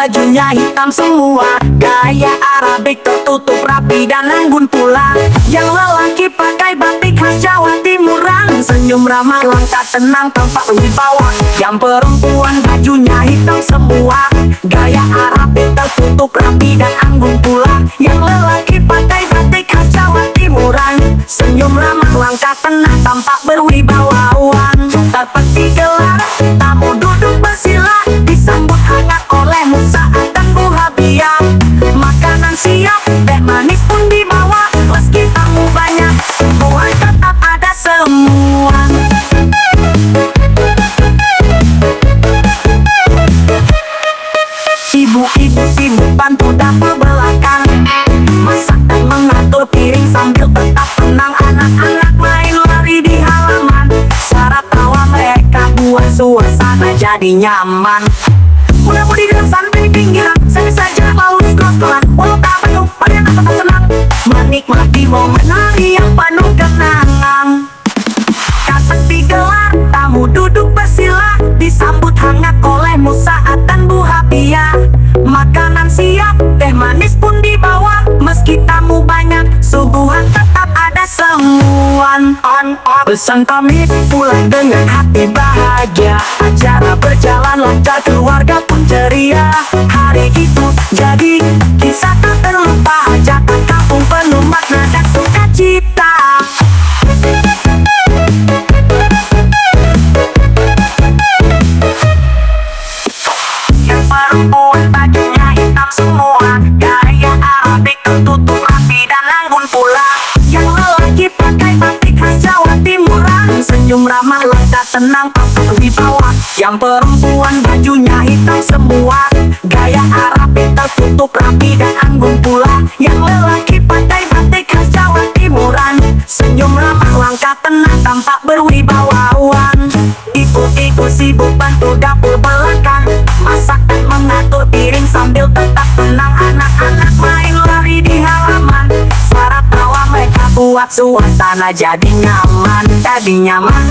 bajunya hitam semua, gaya Arabik tertutup rapi dan anggun pula. Yang lelaki pakai batik khas Jawa Timuran, senyum ramah langkah tenang tampak wibawa. Yang perempuan bajunya hitam semua, gaya Arabik tertutup rapi dan anggun pula. Yang lelaki pakai batik khas Jawa Timuran, senyum ramah langkah tenang tampak berwibawaan. Terpeti gelar, tamu duduk bersila, disambut hangat oleh Musaad dan Bu Habiyah. Makanan siap, teh manis pun dibawa. Meski tamu banyak, semua tetap ada semua. Ibu-ibu sibuk bantu dapur belakang, masak dan mengatur piring sambil tetap tenang. Anak-anak main lari di halaman, suara tawa mereka buat suasana jadi nyaman. Mudah-mudi dalam sambil di pinggiran, sambil saja lalu scroll-scrollan. Walau tak penuh, pada tetap senang menikmati momen hari yang penuh kenangan. Kaset digelar, tamu duduk bersila, disambut hangat oleh Musaad dan Bu Habiyah. Makanan siap, teh manis pun dibawa. Meski tamu banyak, suguhan tetap ada semua. Pesan kami pulang dengan hati bahagia, acara berjalan lancar, keluarga pun ceria. Hari itu jadi kisah tak terlupa, hajatan kampung penuh makna dan sukacita. Yang perempuan bajunya hitam semua, gaya Arabik tertutup rapi dan anggun pula. Yang lelaki pakai batik khas Jawa Timuran, senyum ramah langkah tenang tampak berwibawa. Yang perempuan bajunya hitam semua, gaya Arabik tertutup rapi dan anggun pula. Yang lelaki pakai batik khas Jawa Timuran, senyum ramah langkah tenang tampak berwibawaan. Ibu-ibu sibuk bantu dapur belakang, masak dan mengatur piring sambil tetap tenang. Anak-anak main lari di halaman, suara tawa mereka buat suasana jadi nyaman, jadi nyaman.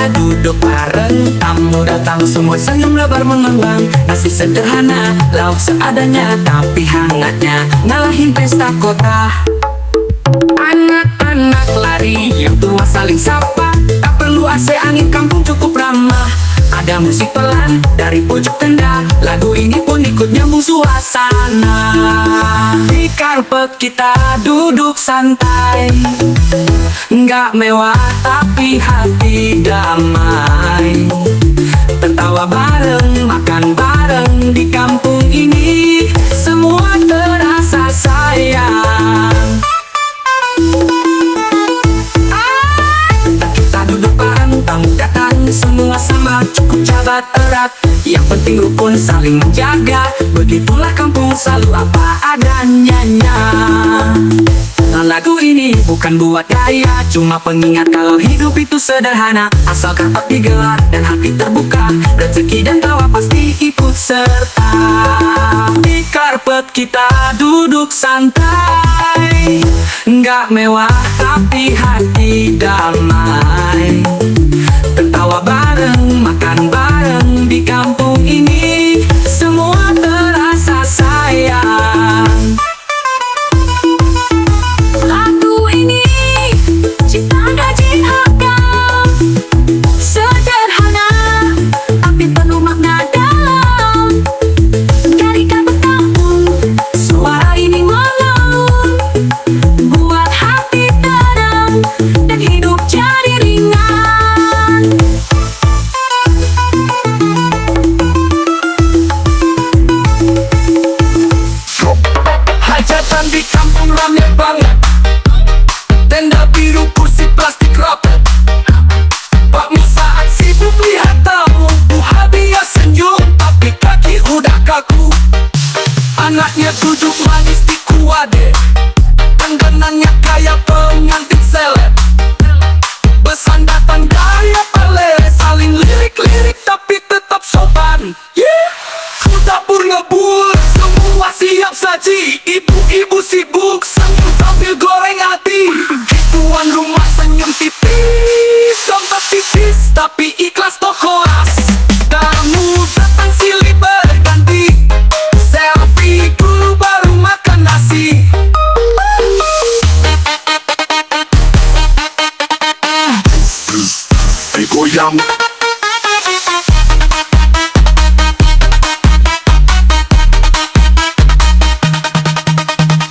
Duduk bareng, tamu datang semua senyum lebar mengembang. Nasi sederhana, lauk seadanya, tapi hangatnya ngalahin pesta kota. Anak-anak lari, yang tua saling sapa. Tak perlu AC, angin kampung cukup ramah. Ada musik pelan dari pojok tenda, lagu ini pun ikut nyambung suasana. Di karpet kita duduk santai, nggak mewah tapi hati damai. Tertawa bareng, makan bareng di kampung ini, semua terasa sayang. Kita duduk bareng, tamu datang, semua sama cukup jabat erat. Yang penting rukun saling menjaga, begitulah kampung selalu apa adanya. Lagu ini bukan buat gaya, cuma pengingat kalau hidup itu sederhana. Asalkan hati digelar dan hati terbuka, rezeki dan tawa pasti ikut serta. Di karpet kita duduk santai, nggak mewah tapi hati damai. Tertawa bareng, makan bareng di kampung ini, semua terasa sayang. Lagu ini ciptaan Haji Hakam, sederhana tapi penuh makna dalam. Dari karpet kampung, suara ini mengalun, buat hati tenang dan hidup jadi ringan. Hajatan di kampung ramai banget, tenda biru, kursi plastik rapet. Pak Musaad sibuk lihat tamu, Bu Habiyah senyum tapi kaki udah kaku. Anaknya duduk manis di kuade, tengganannya kayak pengantin seleb. Bersandar gaya pelet, saling lirik-lirik tapi tetap sopan. Yeah, ku dapur ngebul, semua siap saja. puji, ibu-ibu sibuk senyum sambil goreng hati. Tuan rumah senyum tipis, dompet tipis tapi ikhlas toko ras. Tamu datang silih berganti, selfie dulu baru makan nasi. Goyang.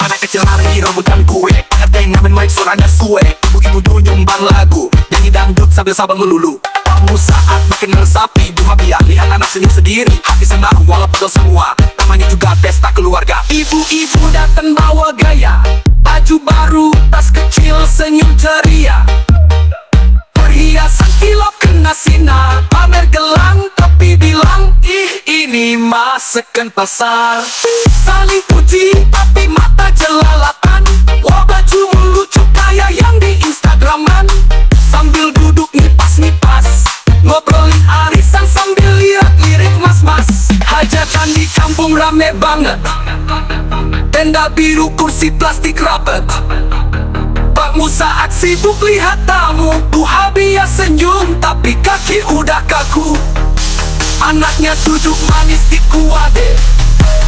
Anak kecil lari rebutan kue, ada yang ngamen mic suaranya suwe. Ibu-ibu dulu nyumbang lagu, nyanyi dangdut sambil sabar melulu. Kamu saat makin resapi, bahagia lihat anak senyum sendiri. Hati senang walau pegel semua, namanya juga pesta keluarga. Ibu-ibu datang bawa gaya, baju baru, tas kecil, senyum ceria. Perhiasan kilap kena sinar, pamer gelang tapi bilang ih ini mah second pasar. Saling puji tapi mata jelalatan, wah bajumu lucu kayak yang di Instagraman. Sambil duduk ngipas-ngipas, ngobrolin arisan sambil lihat lirik mas-mas. Hajatan di kampung rame banget, tenda biru kursi plastik rapet. Bakmu saat sibuk lihat tamu, tuh Habia senyum tapi kaki udah kaku. Anaknya duduk manis di kuade,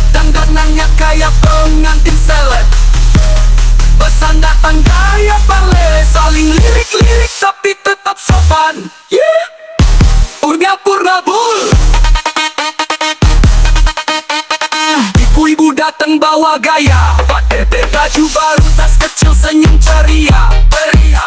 dandanannya kayak pengantin seleb. Pesan datang gaya ballet, saling lirik-lirik tapi tetap sopan. Urnya Purnabul. Ibu-ibu datang bawa gaya, pakai baju baru, tas kecil, senyum ceria.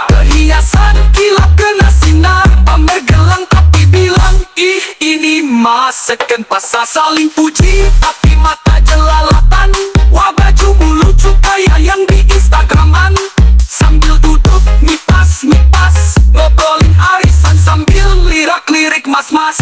Perhiasan kilap kena sinar, pamer gelang tapi bilang ih ini mah second pasar. Saling puji tapi mata jelalatan, wah bajumu lucu kayak yang di Instagraman. Sambil duduk ngipas-ngipas, ngobrolin arisan sambil lirik-lirik mas-mas.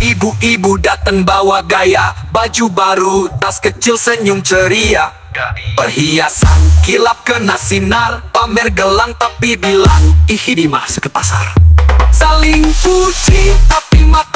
Ibu-ibu datang bawa gaya, baju baru, tas kecil, senyum ceria. Perhiasan kilap kena sinar, pamer gelang tapi bilang ih ini mah second pasar. Saling puji tapi mata